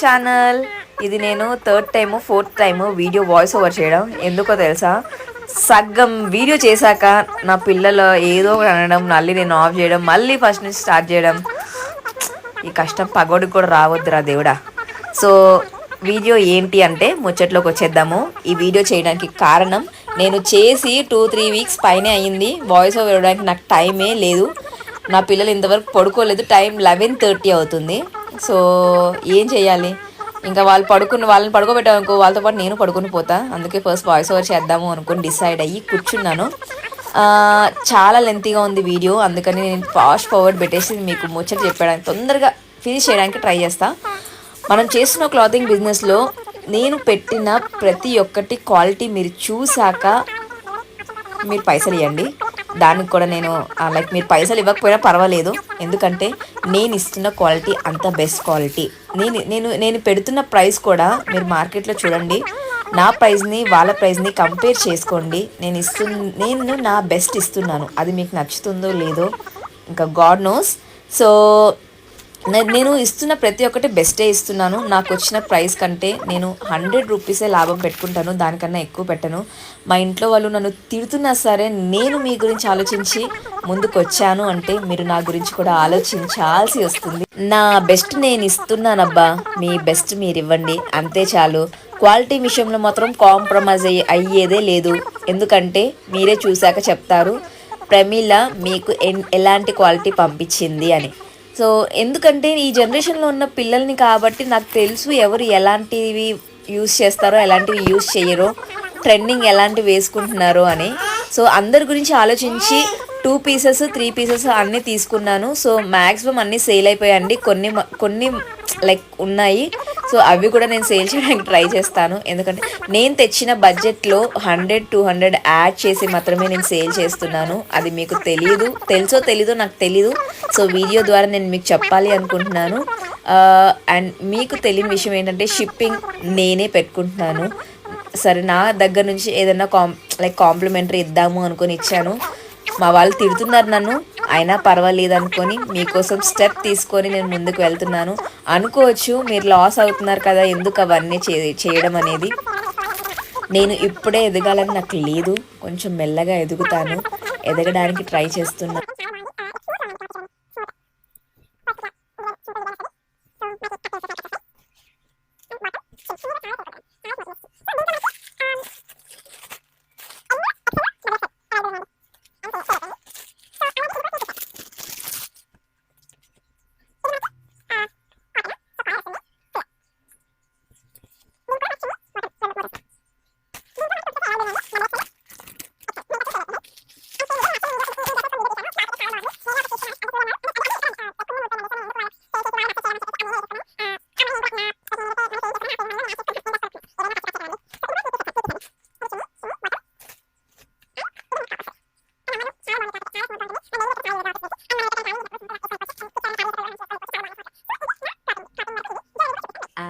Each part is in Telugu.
ఛానల్ ఇది నేను third time fourth time video voice over చేయడం. ఎందుకో తెలుసా, సగం వీడియో చేశాక నా పిల్లలు ఏదో ఒకటి అనడం, మళ్ళీ నేను ఆఫ్ చేయడం, మళ్ళీ ఫస్ట్ నుంచి స్టార్ట్ చేయడం. ఈ కష్టం పగోడికి కూడా రావద్దురా దేవుడా. సో వీడియో ఏంటి అంటే ముచ్చట్లోకి వచ్చేద్దాము. ఈ వీడియో చేయడానికి కారణం, నేను చేసి 2-3 వీక్స్ పైనే అయ్యింది. వాయిస్ ఓవర్ ఇవ్వడానికి నాకు టైమే లేదు. నా పిల్లలు ఇంతవరకు పడుకోలేదు. టైం 11:30 అవుతుంది. సో ఏం చేయాలి, ఇంకా వాళ్ళని పడుకోబెట్టామనుకో వాళ్ళతో పాటు నేను పడుకుని పోతా. అందుకే ఫస్ట్ వాయిస్ ఓవర్ చేద్దాము అనుకుని డిసైడ్ అయ్యి కూర్చున్నాను. చాలా లెంతీగా ఉంది వీడియో, అందుకని నేను ఫాస్ట్ ఫార్వర్డ్ పెట్టేసి మీకు ముచ్చట చెప్పడానికి తొందరగా ఫినిష్ చేయడానికి ట్రై చేస్తా. మనం చేస్తున్న క్లాతింగ్ బిజినెస్లో నేను పెట్టిన ప్రతి ఒక్కటి క్వాలిటీ మీరు చూసాక మీరు పైసలు ఇవ్వండి. దానికి కూడా నేను మీరు పైసలు ఇవ్వకపోయినా పర్వాలేదు, ఎందుకంటే నేను ఇస్తున్న క్వాలిటీ అంత బెస్ట్ క్వాలిటీ. నేను పెడుతున్న ప్రైస్ కూడా మీరు మార్కెట్లో చూడండి. నా ప్రైస్ని వాళ్ళ ప్రైస్ని కంపేర్ చేసుకోండి. నేను నా బెస్ట్ ఇస్తున్నాను. అది మీకు నచ్చుతుందో లేదో ఇంకా గాడ్ నోస్. సో నేను ఇస్తున్న ప్రతి ఒక్కటి బెస్టే ఇస్తున్నాను. నాకు వచ్చిన ప్రైస్ కంటే నేను 100 రూపీసే లాభం పెట్టుకుంటాను, దానికన్నా ఎక్కువ పెట్టను. మా ఇంట్లో వాళ్ళు నన్ను తిడుతున్నా సరే నేను మీ గురించి ఆలోచించి ముందుకు వచ్చాను అంటే మీరు నా గురించి కూడా ఆలోచించాల్సి వస్తుంది. నా బెస్ట్ నేను ఇస్తున్నానబ్బా, మీ బెస్ట్ మీరు ఇవ్వండి, అంతే చాలు. క్వాలిటీ విషయంలో మాత్రం కాంప్రమైజ్ అయ్యేదే లేదు, ఎందుకంటే మీరే చూశాక చెప్తారు ప్రమీల మీకు ఎలాంటి క్వాలిటీ పంపించింది అని. సో ఎందుకంటే ఈ జనరేషన్లో ఉన్న పిల్లల్ని కాబట్టి నాకు తెలుసు ఎవరు ఎలాంటివి యూస్ చేస్తారో ఎలాంటివి యూస్ చేయరో, ట్రెండింగ్ ఎలాంటివి వేసుకుంటున్నారో అని. సో అందరి గురించి ఆలోచించి 2 పీసెస్ 3 పీసెస్ అన్నీ తీసుకున్నాను. సో మ్యాక్సిమం అన్నీ సేల్ అయిపోయాయండి. కొన్ని ఉన్నాయి. సో అవి కూడా నేను సేల్ చేయడానికి ట్రై చేస్తాను, ఎందుకంటే నేను తెచ్చిన బడ్జెట్లో 100-200 యాడ్ చేసి మాత్రమే నేను సేల్ చేస్తున్నాను. అది మీకు తెలుసో తెలీదో నాకు తెలీదు. సో వీడియో ద్వారా నేను మీకు చెప్పాలి అనుకుంటున్నాను. అండ్ మీకు తెలియని విషయం ఏంటంటే షిప్పింగ్ నేనే పెట్టుకుంటున్నాను. సరే, నా దగ్గర నుంచి ఏదైనా కాంప్లిమెంటరీ ఇద్దాము అనుకొని ఇచ్చాను. మా వాళ్ళు తిడుతున్నారు నన్ను, అయినా పర్వాలేదు అనుకొని మీకోసం స్టెప్ తీసుకొని నేను ముందుకు వెళ్తున్నాను. అనుకోవచ్చు మీరు లాస్ అవుతున్నారు కదా, ఎందుకు అవన్నీ చేయడం అనేది. నేను ఇప్పుడే ఎదగాలని నాకు లేదు, కొంచెం మెల్లగా ఎదుగుతాను, ఎదగడానికి ట్రై చేస్తున్నా.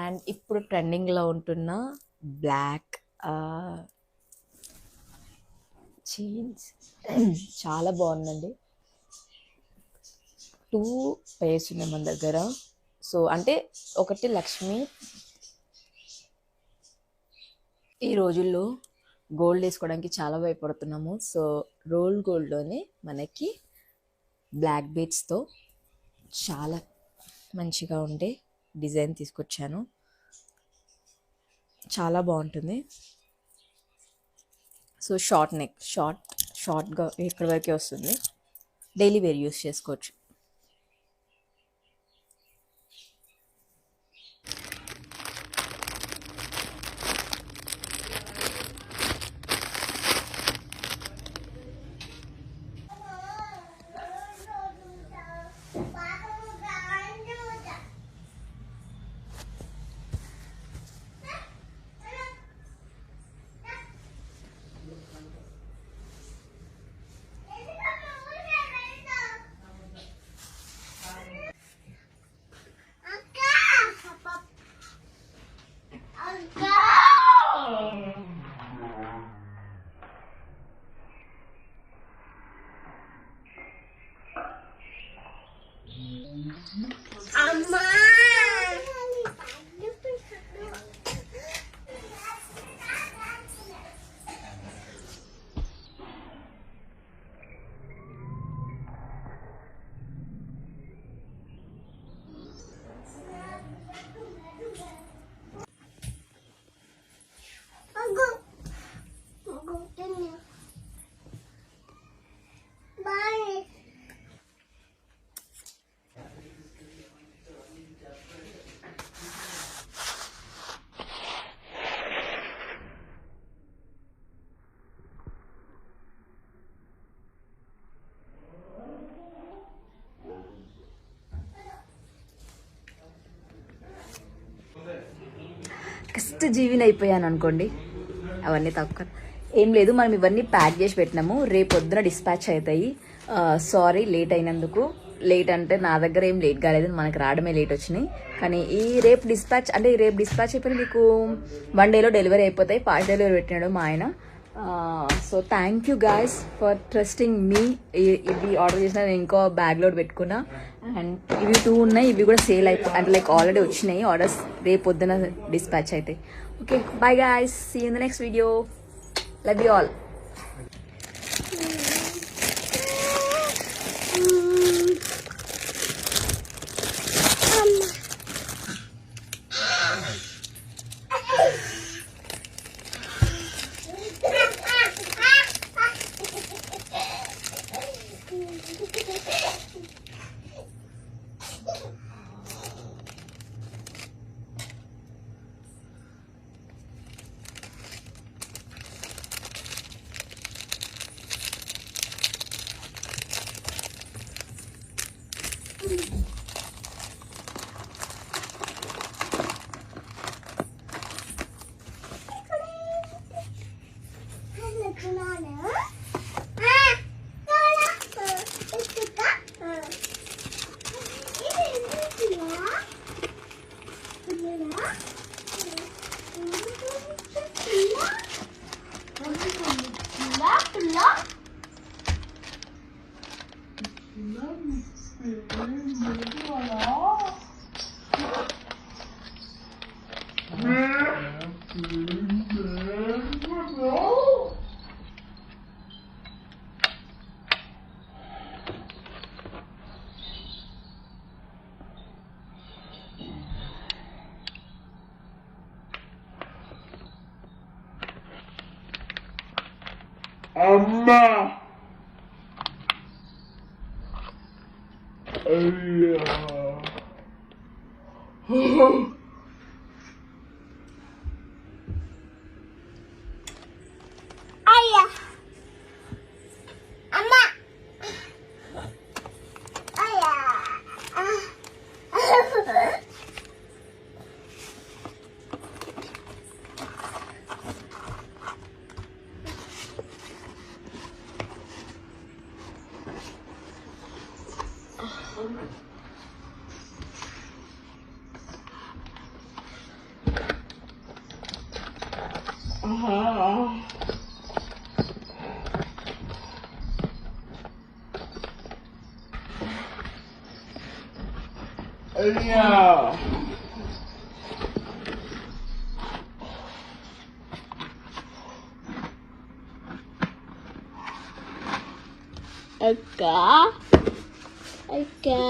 అండ్ ఇప్పుడు ట్రెండింగ్లో ఉంటున్న బ్లాక్ జీన్స్ చాలా బాగుందండి. 2 పేర్స్ ఉన్నాయి మన దగ్గర. సో అంటే ఒకటి లక్ష్మి. ఈ రోజుల్లో గోల్డ్ వేసుకోవడానికి చాలా భయపడుతున్నాము. సో రోల్ గోల్డ్లోనే మనకి బ్లాక్ బీడ్స్తో చాలా మంచిగా ఉండే డిజైన్ తీసుకొచ్చాను. చాలా బాగుంటుంది. సో షార్ట్ నెక్, షార్ట్గా ఇక్కడ వరకే వస్తుంది. డైలీ వేర్ యూస్ చేసుకోవచ్చు. ఫస్ట్ జీవిని అయిపోయాను అనుకోండి. అవన్నీ తక్కువ ఏం లేదు, మనం ఇవన్నీ ప్యాక్ చేసి పెట్టినాము, రేపు పొద్దున డిస్పాచ్ అవుతాయి. సారీ లేట్ అయినందుకు. లేట్ అంటే నా దగ్గర ఏం లేట్ కాలేదు, మనకు రావడమే లేట్ వచ్చినాయి. కానీ రేపు డిస్పాచ్ అయిపోయిన మీకు 1 డేలో డెలివరీ అయిపోతాయి. ఫాస్ట్ డెలివరీ పెట్టినాడు మా ఆయన. So thank you guys for trusting me. ఇవి ఆర్డర్ చేసిన నేను ఇంకో బ్యాగ్లో పెట్టుకున్నా. అండ్ ఇవి 2 ఉన్నాయి, ఇవి కూడా సేల్ అయిపోయి అంటే లైక్ ఆల్రెడీ వచ్చినాయి ఆర్డర్స్. రేపు పొద్దున డిస్పాచ్ అవుతాయి. Okay bye guys, see in the next video. Love you all. Amma. Ayya. Ayya. Amma. Ayya. Ayya. Akka. Akka.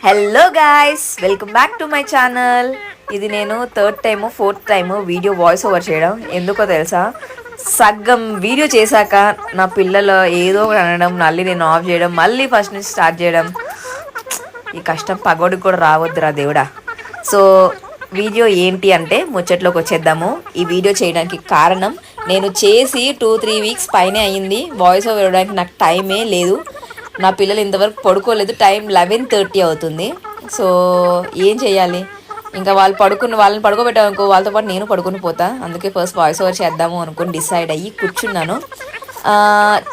Hello guys, welcome back to my channel. ఇది నేను 3rd time 4th time video voice over చేయడం. ఎందుకో తెలుసా, సగం వీడియో చేశాక నా పిల్లలు ఏదో ఒకటి అనడం, మళ్ళీ నేను ఆఫ్ చేయడం, మళ్ళీ ఫస్ట్ నుంచి స్టార్ట్ చేయడం. ఈ కష్టం పగోడికి కూడా రావద్దురా దేవుడా. సో వీడియో ఏంటి అంటే ముచ్చట్లోకి వచ్చేద్దాము. ఈ వీడియో చేయడానికి కారణం, నేను చేసి 2-3 వీక్స్ పైనే అయ్యింది. వాయిస్ ఓవర్ ఇవ్వడానికి నాకు టైమే లేదు. నా పిల్లలు ఇంతవరకు పడుకోలేదు. టైం 11:30 అవుతుంది. సో ఏం చేయాలి, ఇంకా వాళ్ళని పడుకోబెట్టామనుకో వాళ్ళతో పాటు నేను పడుకుని పోతా. అందుకే ఫస్ట్ వాయిస్ ఓవర్ చేద్దాము అనుకుని డిసైడ్ అయ్యి కూర్చున్నాను.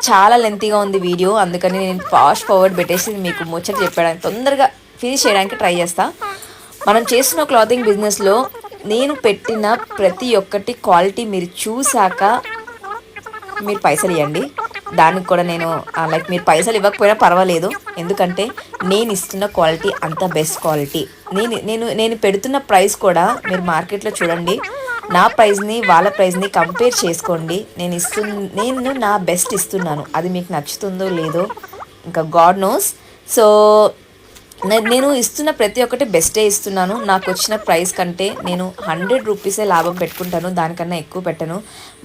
చాలా లెంతీగా ఉంది వీడియో, అందుకని నేను ఫాస్ట్ ఫార్వర్డ్ పెట్టేసి మీకు ముచ్చట చెప్పడానికి తొందరగా ఫినిష్ చేయడానికి ట్రై చేస్తా. మనం చేస్తున్న క్లాతింగ్ బిజినెస్లో నేను పెట్టిన ప్రతి ఒక్కటి క్వాలిటీ మీరు చూశాక మీరు పైసలు ఇవ్వండి. దానికి కూడా నేను లైక్ మీరు పైసలు ఇవ్వకపోయినా పర్వాలేదు, ఎందుకంటే నేను ఇస్తున్న క్వాలిటీ అంత బెస్ట్ క్వాలిటీ. నేను పెడుతున్న ప్రైస్ కూడా మీరు మార్కెట్లో చూడండి, నా ప్రైస్ని వాళ్ళ ప్రైస్ని కంపేర్ చేసుకోండి. నేను నా బెస్ట్ ఇస్తున్నాను, అది మీకు నచ్చుతుందో లేదో ఇంకా గాడ్ నోస్. సో నేను ఇస్తున్న ప్రతి ఒక్కటి బెస్టే ఇస్తున్నాను. నాకు వచ్చిన ప్రైస్ కంటే నేను 100 రూపీసే లాభం పెట్టుకుంటాను, దానికన్నా ఎక్కువ పెట్టను.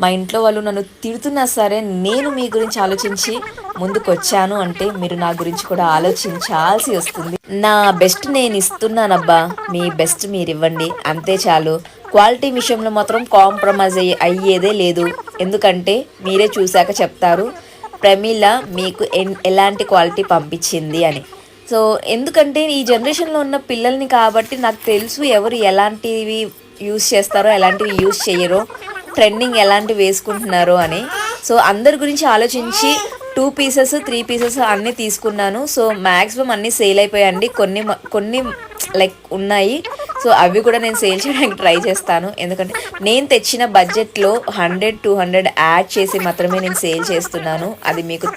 మా ఇంట్లో వాళ్ళు నన్ను తిడుతున్నా సరే నేను మీ గురించి ఆలోచించి ముందుకు వచ్చాను అంటే మీరు నా గురించి కూడా ఆలోచించాల్సి వస్తుంది. నా బెస్ట్ నేను ఇస్తున్నానబ్బా, మీ బెస్ట్ మీరు ఇవ్వండి, అంతే చాలు. క్వాలిటీ విషయంలో మాత్రం కాంప్రమైజ్ అయ్యేదే లేదు, ఎందుకంటే మీరే చూశాక చెప్తారు ప్రమీల మీకు ఎలాంటి క్వాలిటీ పంపించింది అని. సో ఎందుకంటే ఈ జనరేషన్లో ఉన్న పిల్లల్ని కాబట్టి నాకు తెలుసు ఎవరు ఎలాంటివి యూస్ చేస్తారో ఎలాంటివి యూస్ చేయరో, ట్రెండింగ్ ఎలాంటివి వేసుకుంటున్నారో అని. సో అందరి గురించి ఆలోచించి 2 పీసెస్ 3 పీసెస్ అన్నీ తీసుకున్నాను. సో మ్యాక్సిమం అన్నీ సేల్ అయిపోయాయండి, కొన్ని లైక్ ఉన్నాయి. సో అవి కూడా నేను సేల్ చేయడానికి ట్రై చేస్తాను, ఎందుకంటే నేను తెచ్చిన బడ్జెట్లో 100-200 యాడ్ చేసి మాత్రమే నేను సేల్ చేస్తున్నాను. అది మీకు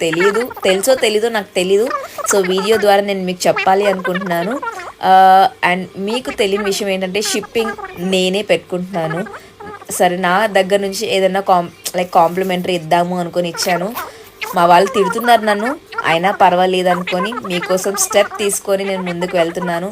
తెలుసో తెలీదో నాకు తెలీదు. సో వీడియో ద్వారా నేను మీకు చెప్పాలి అనుకుంటున్నాను. అండ్ మీకు తెలియని విషయం ఏంటంటే షిప్పింగ్ నేనే పెట్టుకుంటున్నాను. సరే నా దగ్గర నుంచి ఏదైనా కాంప్లిమెంటరీ ఇద్దాము అనుకొని ఇచ్చాను. మా వాళ్ళు తిడుతున్నారు నన్ను, అయినా పర్వాలేదు అనుకొని మీకోసం స్టెప్ తీసుకొని నేను ముందుకు వెళ్తున్నాను.